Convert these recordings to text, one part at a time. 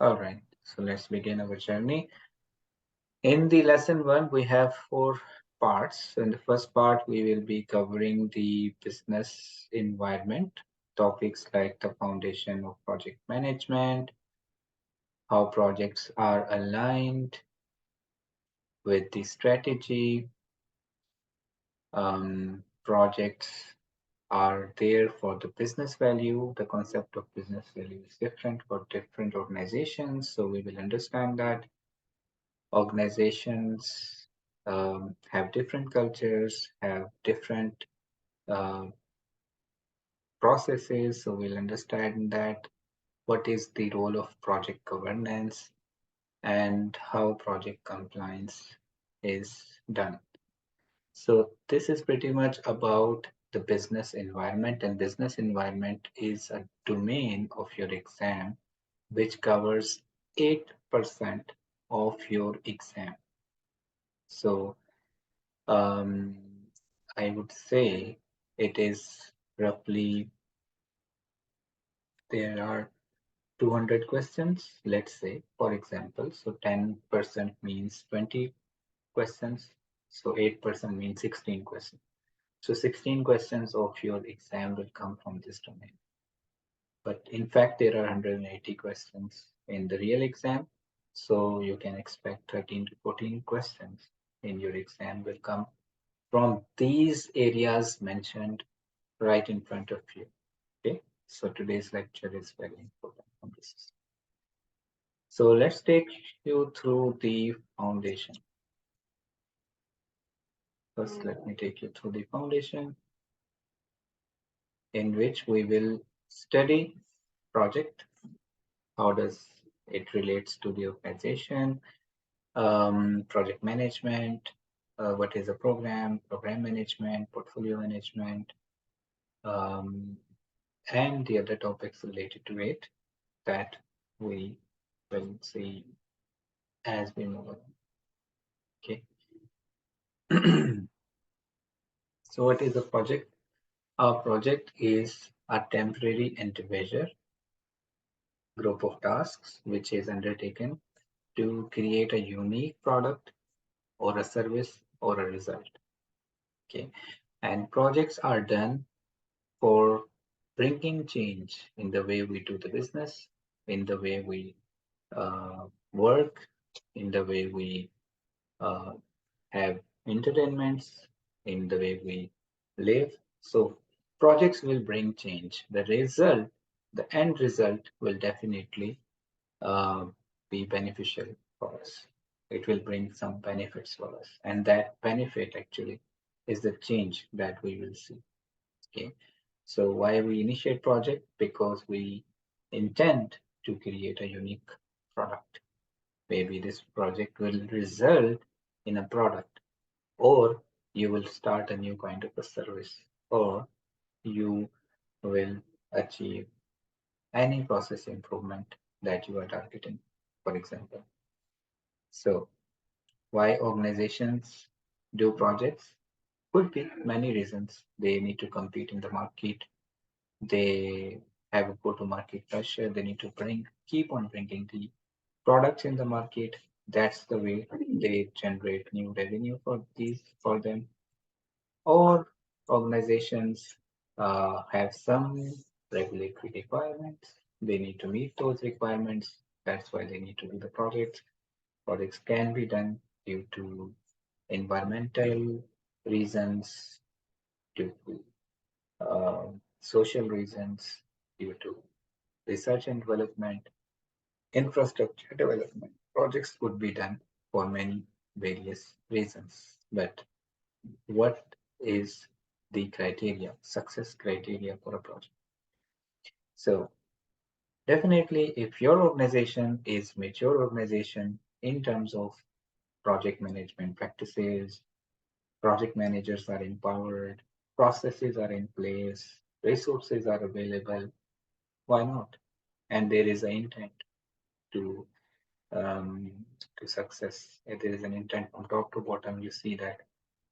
All right, so let's begin our journey. In the lesson one, we have four parts. So in the first part, we will be covering the business environment, topics like the foundation of project management, how projects are aligned with the strategy, projects are there for the business value. The concept of business value is different for different organizations. So we will understand that organizations have different cultures, have different uh, processes. So we'll understand that what is the role of project governance and how project compliance is done. So this is pretty much about the business environment, and business environment is a domain of your exam which covers 8% of your exam. So um, I would say it is roughly there are 200 questions, let's say, for example. So 10% means 20 questions. So 8% means 16 questions. So 16 questions of your exam will come from this domain. But in fact, there are 180 questions in the real exam. So you can expect 13 to 14 questions in your exam will come from these areas mentioned right in front of you. Okay. So today's lecture is very important on this. So let's take you through the foundation. First, let me take you through the foundation in which we will study project. How does it relates to the organization? Project management. What is a program? Program management, portfolio management, um, and the other topics related to it that we will see as we move along. Okay. So what is a project? A project is a temporary individual group of tasks which is undertaken to create a unique product or a service or a result. Okay. And projects are done for bringing change in the way we do the business, in the way we work, in the way we uh, have entertainments, in the way we live. So projects will bring change. The result, the end result will definitely uh, be beneficial for us. It will bring some benefits for us. And that benefit actually is the change that we will see. Okay. So why we initiate project? Because we intend to create a unique product. Maybe this project will result in a product, or you will start a new kind of a service, or you will achieve any process improvement that you are targeting, for example. So why organizations do projects? Could be many reasons. They need to compete in the market. They have a go-to-market pressure. They need to keep on bringing the products in the market. That's the way they generate new revenue for them. Or organizations have some regulatory requirements. They need to meet those requirements. That's why they need to do the projects. Projects can be done due to environmental reasons, due to social reasons, due to research and development, infrastructure development. Projects could be done for many various reasons. But what is the criteria, success criteria for a project? So definitely, if your organization is mature organization in terms of project management practices, project managers are empowered, processes are in place, resources are available, why not? And there is an intent to um, to success. There is an intent from top to bottom. You see that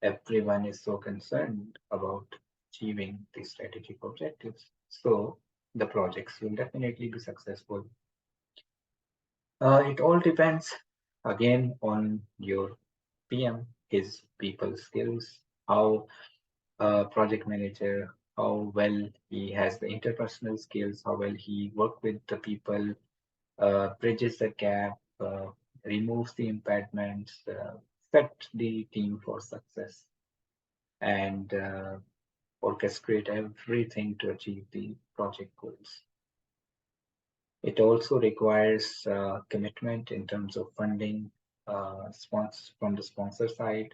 everyone is so concerned about achieving the strategic objectives. So the projects will definitely be successful. It all depends again on your PM, his people skills, how project manager, how well he has the interpersonal skills, how well he work with the people, bridges the gap, removes the impediments, set the team for success, and orchestrate everything to achieve the project goals. It also requires commitment in terms of funding, from the sponsor side.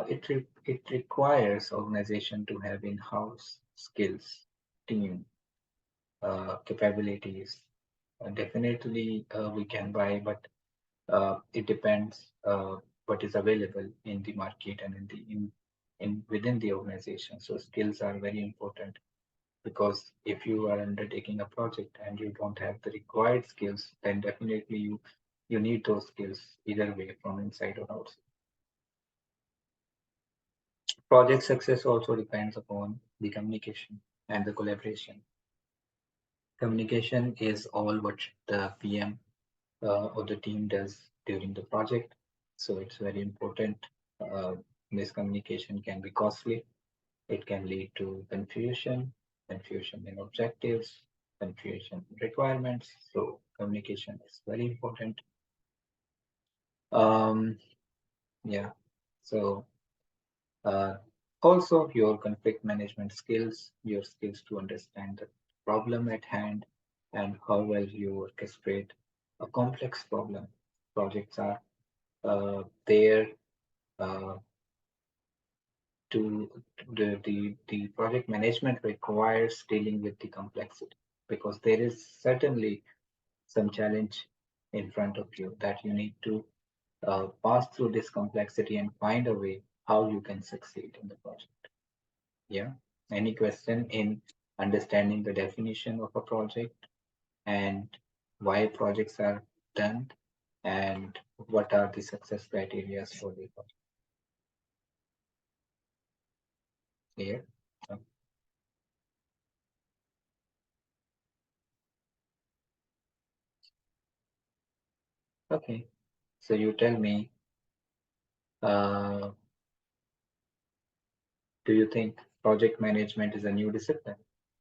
It requires organization to have in-house skills, team, capabilities. Definitely, we can buy, but it depends what is available in the market and in within the organization. So skills are very important because if you are undertaking a project and you don't have the required skills, then definitely you need those skills either way from inside or outside. Project success also depends upon the communication and the collaboration. Communication is all what the PM or the team does during the project. So it's very important. Uh, Miscommunication can be costly. It can lead to confusion in objectives, confusion in requirements. So communication is very important. Um, yeah. So uh, also your conflict management skills, your skills to understand the problem at hand, and how well you orchestrate a complex problem. Projects are there uh, to the project management requires dealing with the complexity because there is certainly some challenge in front of you that you need to pass through this complexity and find a way how you can succeed in the project. Yeah. Any question in understanding the definition of a project and why projects are done and what are the success criteria for the project? Clear? Okay. So you tell me, uh, do you think project management is a new discipline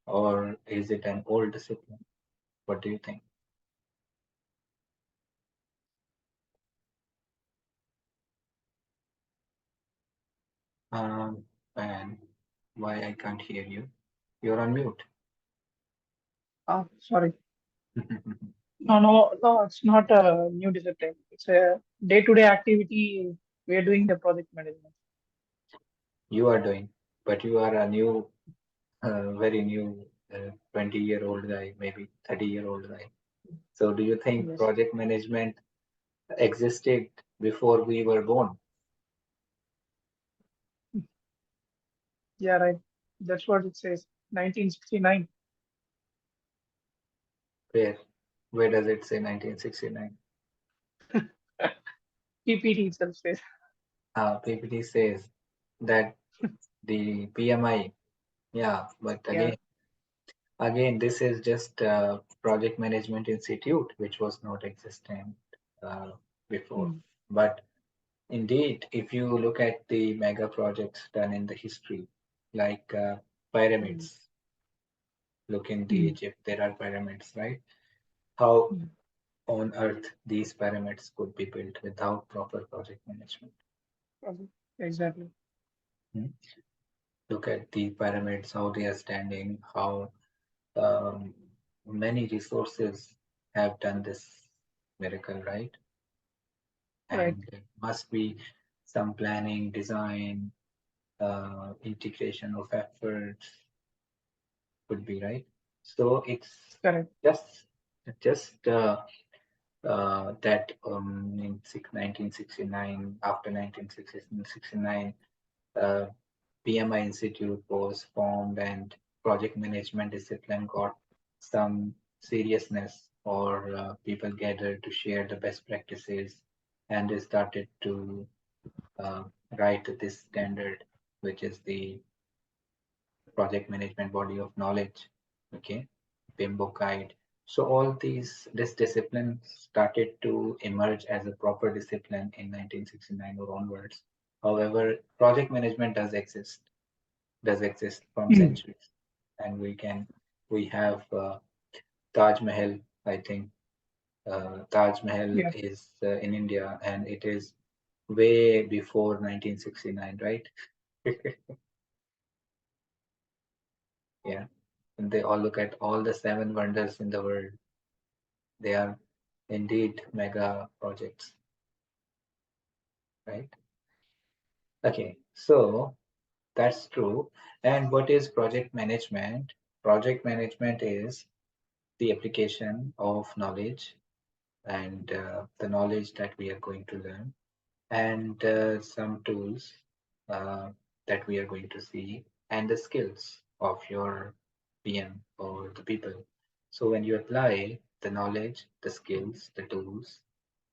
or is it an old discipline? What do you think? Um, and why I can't hear you? You're on mute. Sorry. No, no, no, it's not a new discipline. It's a day-to-day activity we are doing the project management. You are doing, but you are a new, very new 20-year-old guy, maybe 30-year-old guy. So do you think Yes. project management existed before we were born? Yeah, right. That's what it says. 1969. Where? Where does it say 1969? PPT itself says. PPT says that the PMI, yeah, but Yeah. again, this is just Project Management Institute, which was not existent uh, before. Mm, But indeed, if you look at the mega projects done in the history, like mm, pyramids, look in the mm, Egypt, there are pyramids, right? How mm. on earth these pyramids could be built without proper project management? Exactly. Hmm? Look at the pyramids, how they are standing, how um, many resources have done this miracle, right? Right. And there must be some planning, design, integration of efforts could be right. So it's Correct. just just that in 1969, after 1969, uh, PMI Institute was formed and project management discipline got some seriousness or people gathered to share the best practices and they started to uh, write this standard, which is the project management body of knowledge. Okay, PMBOK guide. So all this discipline started to emerge as a proper discipline in 1969 or onwards. However, project management does exist from Mm. centuries, and we have Taj Mahal. I think Taj Mahal Yeah. is in India, and it is way before 1969, right? Yeah, and they all look at all the seven wonders in the world. They are indeed mega projects, right? Okay, so that's true. And what is project management? Project management is the application of knowledge and the knowledge that we are going to learn and some tools uh, that we are going to see and the skills of your PM or the people. So when you apply the knowledge, the skills, the tools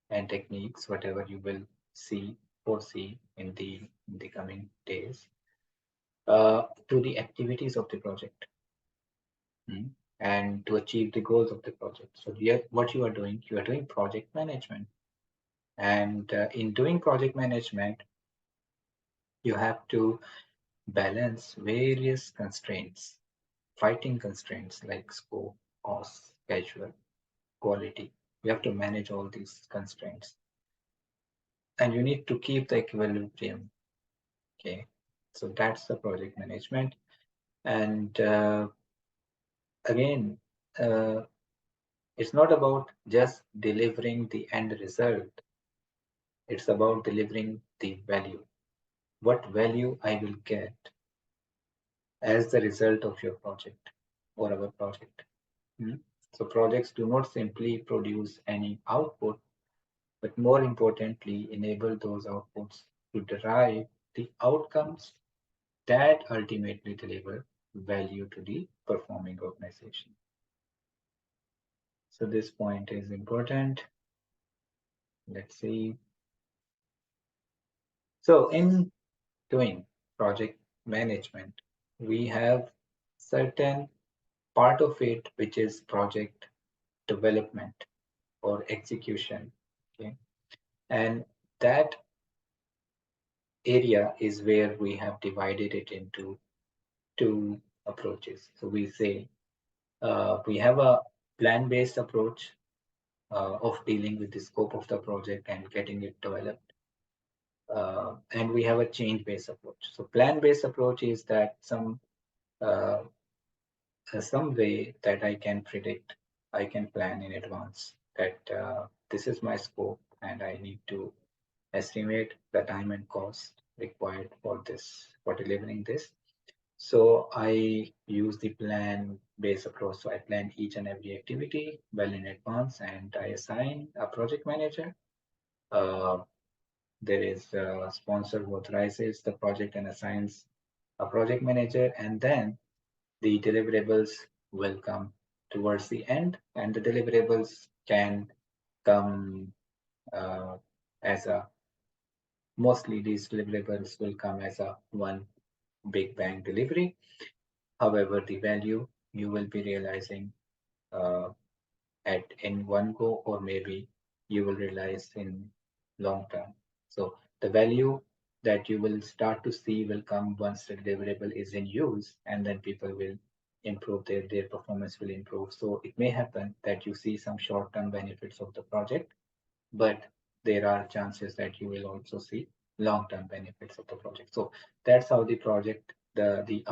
and techniques, whatever you will see, foresee in the coming days, to the activities of the project, mm, and to achieve the goals of the project. So here, what you are doing project management. And in doing project management, you have to balance various constraints, fighting constraints like scope, cost, schedule, quality. You have to manage all these constraints. And you need to keep the equilibrium. Okay. So that's the project management. And again, uh, it's not about just delivering the end result. It's about delivering the value. What value I will get as the result of your project or our project. Hmm. So projects do not simply produce any output, but more importantly, enable those outputs to derive the outcomes that ultimately deliver value to the performing organization. So this point is important. Let's see. So in doing project management, we have certain part of it which is project development or execution. Okay. And that area is where we have divided it into two approaches. So we say we have a plan-based approach of dealing with the scope of the project and getting it developed. And we have a change-based approach. So plan-based approach is that uh, some way that I can predict, I can plan in advance that this is my scope and I need to estimate the time and cost required for this, for delivering this. So I use the plan based approach. So I plan each and every activity well in advance and I assign a project manager. Uh, there is a sponsor who authorizes the project and assigns a project manager, and then the deliverables will come towards the end, and the deliverables can come uh, as a mostly these deliverables will come as a one big bang delivery. However, the value you will be realizing uh, at in one go, or maybe you will realize in long term. So the value that you will start to see will come once the deliverable is in use, and then people will improve their performance will improve. So it may happen that you see some short-term benefits of the project, but there are chances that you will also see long-term benefits of the project. So that's how the project, the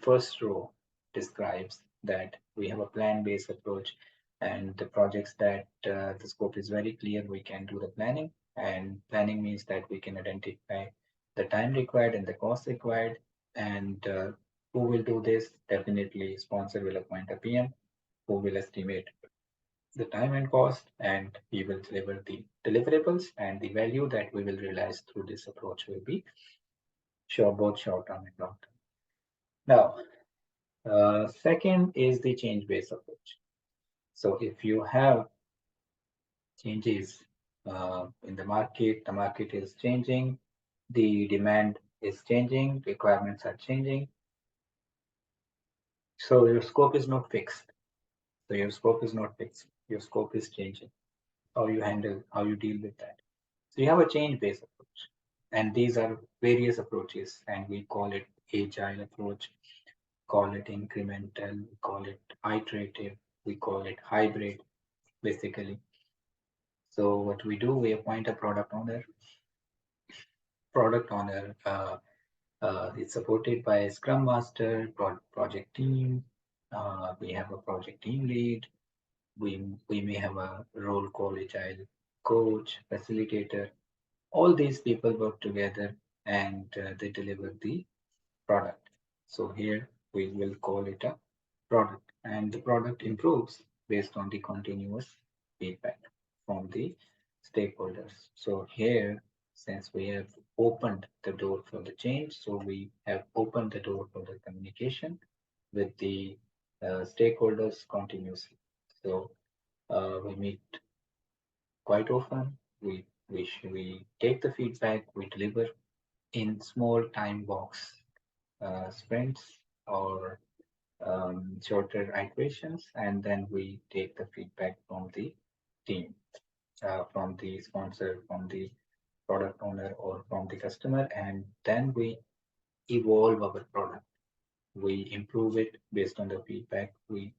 first row describes that we have a plan-based approach, and the projects that the scope is very clear, we can do the planning, and planning means that we can identify the time required and the cost required, and who will do this? Definitely, sponsor will appoint a PM who will estimate the time and cost, and we will deliver the deliverables, and the value that we will realize through this approach will be sure both short term and long term. Now, second is the change based approach. So if you have changes in the market is changing, the demand is changing, requirements are changing. So your scope is not fixed. So your scope is not fixed. Your scope is changing. How you handle, how you deal with that. So you have a change-based approach. And these are various approaches, and we call it agile approach, call it incremental, we call it iterative, we call it hybrid, basically. So what we do, we appoint a product owner. It's supported by a Scrum Master, project team. We have a project team lead. We may have a role called agile coach, facilitator. All these people work together and they deliver the product. So here we will call it a product, and the product improves based on the continuous feedback from the stakeholders. So here, since we have opened the door for the change, so we have opened the door for the communication with the stakeholders continuously. So we meet quite often. We take the feedback, we deliver in small time box sprints or shorter iterations, and then we take the feedback from the team, from the sponsor, from the product owner, or from the customer, and then we evolve our product. We improve it based on the feedback. We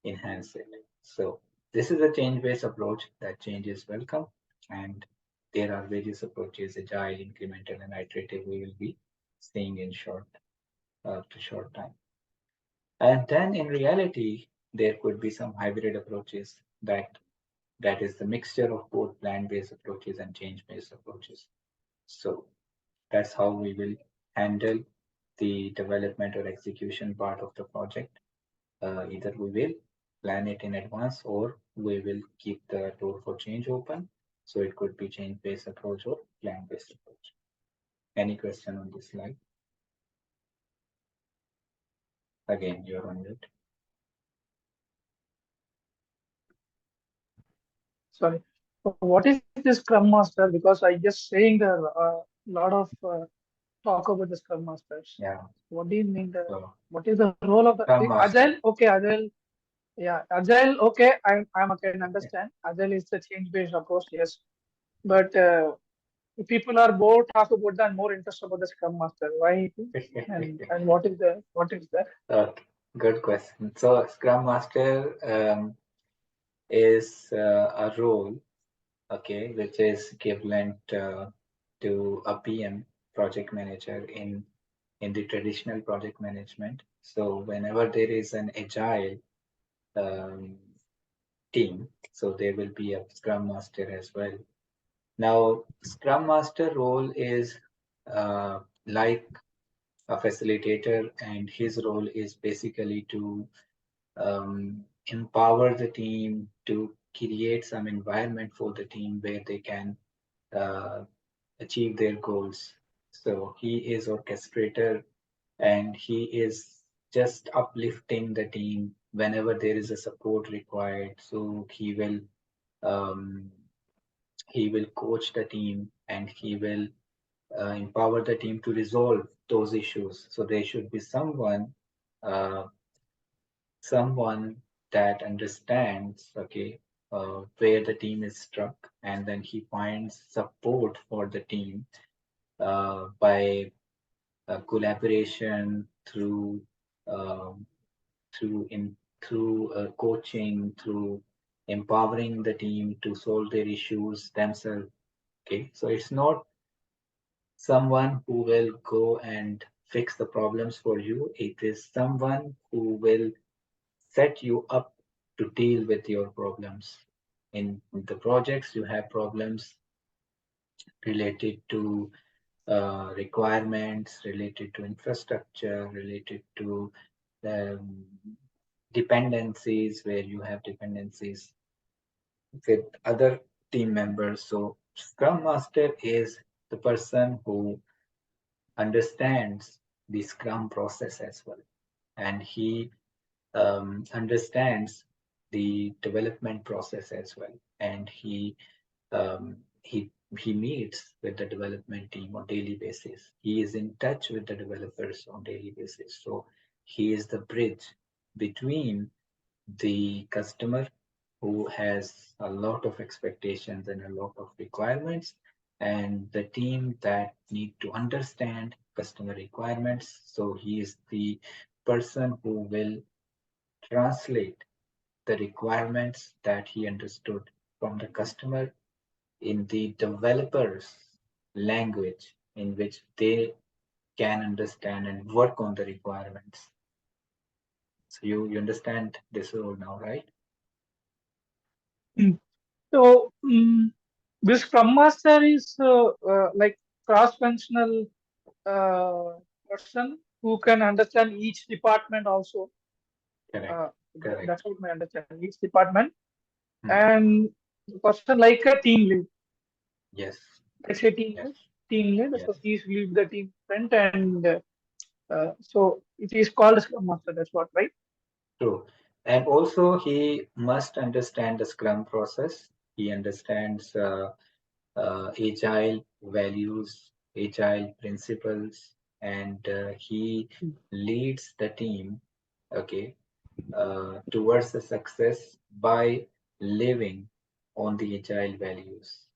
enhance it. So this is a change-based approach. That change is welcome, and there are various approaches: agile, incremental, and iterative. We will be seeing in short time. And then in reality, there could be some hybrid approaches that is the mixture of both plan-based approaches and change-based approaches. So that's how we will handle the development or execution part of the project. Either we will plan it in advance or we will keep the door for change open. So it could be change-based approach or plan-based approach. Any question on this slide? Again, you're on it. Sorry. What is this Scrum Master? Because I just saying the lot of talk about the Scrum Masters. Yeah. What do you mean? So What is the role of the Scrum Master. Agile? Okay, Agile. Yeah, Agile. Okay, I can understand. Agile is the change-based approach. Yes, but people are more talk about that, more interested about the Scrum Master. Why it is and what is the Okay, good question. So Scrum Master is a role, okay, which is equivalent to a PM, project manager in the traditional project management. So whenever there is an agile um, team, so there will be a Scrum Master as well. Now, Scrum Master role is like a facilitator, and his role is basically to empower the team, to create some environment for the team where they can uh, achieve their goals. So he is orchestrator, and he is just uplifting the team whenever there is a support required. So um, he will coach the team, and he will empower the team to resolve those issues. So there should be uh, someone that understands, okay, where the team is stuck, and then he finds support for the team by collaboration um, through in coaching, through empowering the team to solve their issues themselves. Okay, so it's not someone who will go and fix the problems for you. It is someone who will set you up to deal with your problems. In the projects, you have problems related to requirements, related to infrastructure, related to um, dependencies, where you have dependencies with other team members. So, Scrum Master is the person who understands the Scrum process as well, and he understands the development process as well, and um, he he meets with the development team on daily basis. He is in touch with the developers on daily basis. So he is the bridge between the customer who has a lot of expectations and a lot of requirements, and the team that need to understand customer requirements. So he is the person who will translate the requirements that he understood from the customer in the developer's language in which they can understand and work on the requirements. So you understand this role now, right? Mm. So this Scrum Master is like cross-functional uh, person who can understand each department also. Correct. Uh, Correct. that's what my understanding. Each department Hmm. and the person like a team lead. Yes. Let's say team Yes. lead, team lead. Yes. So he's lead the team front, and so it is called Scrum Master. That's what, right? True. And also he must understand the Scrum process. He understands agile values, agile principles, and he leads the team, okay, towards the success by living on the agile values.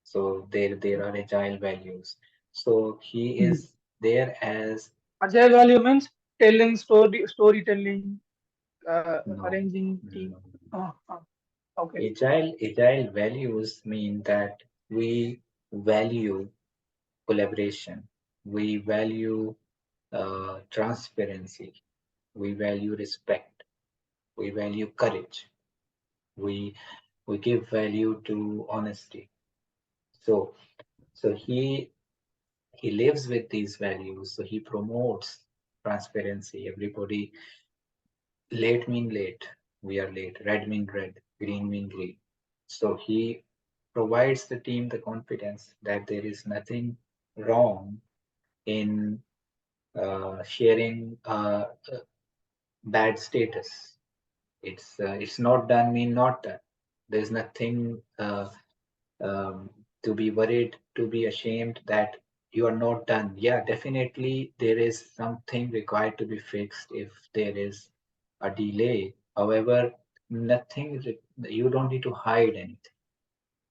So there are agile values. So he Mm. is there as Agile value means telling storytelling, no, arranging team. no. Okay. Agile values mean that we value collaboration, we value transparency, we value respect, we value courage, we we give value to honesty. So he lives with these values. So he promotes transparency. Everybody, late mean late. We are late. Red mean red. Green mean green. So he provides the team the confidence that there is nothing wrong in sharing bad status. It's not done mean not done. There's nothing to be worried, to be ashamed that you are not done. Yeah, definitely there is something required to be fixed if there is a delay. However, you don't need to hide anything.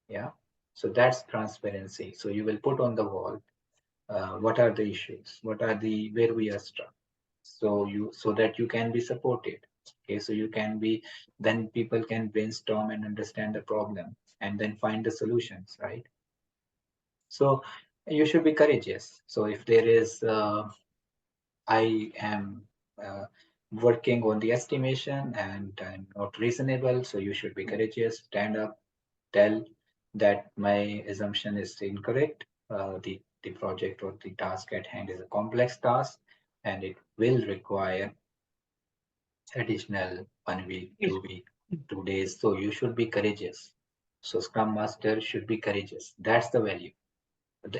Yeah. So that's transparency. So you will put on the wall what are the issues, what are the where we are stuck. So that you can be supported. Okay, so you can be then people can brainstorm and understand the problem and then find the solutions, right? So you should be courageous. So if there is, I am working on the estimation and I'm not reasonable, so you should be courageous, stand up, tell that my assumption is incorrect. The project or the task at hand is a complex task and it will require additional 1 week, Yes. 2 week, 2 days. So you should be courageous. So Scrum Master should be courageous. That's the value.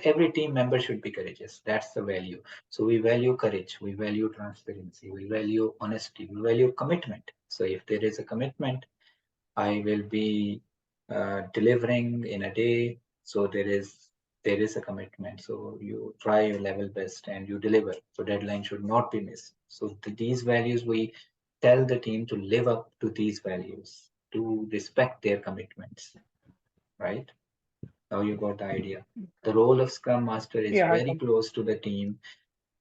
Every team member should be courageous. That's the value. So we value courage, we value transparency, we value honesty, we value commitment. So if there is a commitment, I will be delivering in a day. So there is a commitment. So you try your level best and you deliver. So deadline should not be missed. So these values we tell the team to live up to these values, to respect their commitments, right? Now you got the idea. The role of Scrum Master is Yeah, I very come. close to the team,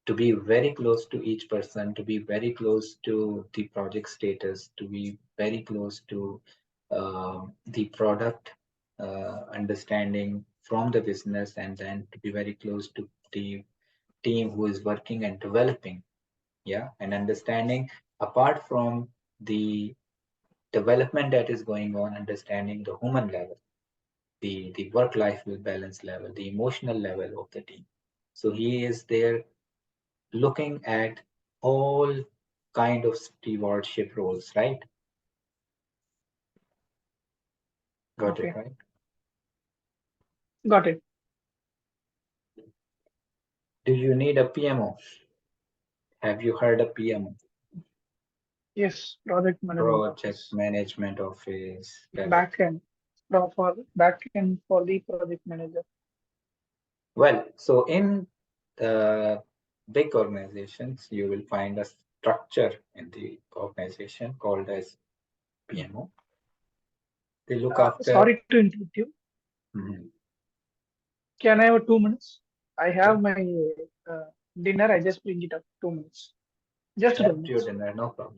to be very close to each person, to be very close to the project status, to be very close to the product understanding from the business, and then to be very close to the team who is working and developing. Yeah, and understanding apart from the development that is going on, understanding the human level, the work life balance level, the emotional level of the team. So he is there looking at all kind of stewardship roles, right? Got it, Okay, right? got it. Do you need a PMO? Have you heard of PMO? Yes, project management Project office, Management Office. Correct. backend, for backend for the project manager. Well, so in the big organizations, you will find a structure in the organization called as PMO. They look after. Sorry to interrupt you. Mhm. Can I have 2 minutes? I Sure. have my uh, dinner. I just bring it up 2 minutes. Just two Left your minutes. dinner, no problem.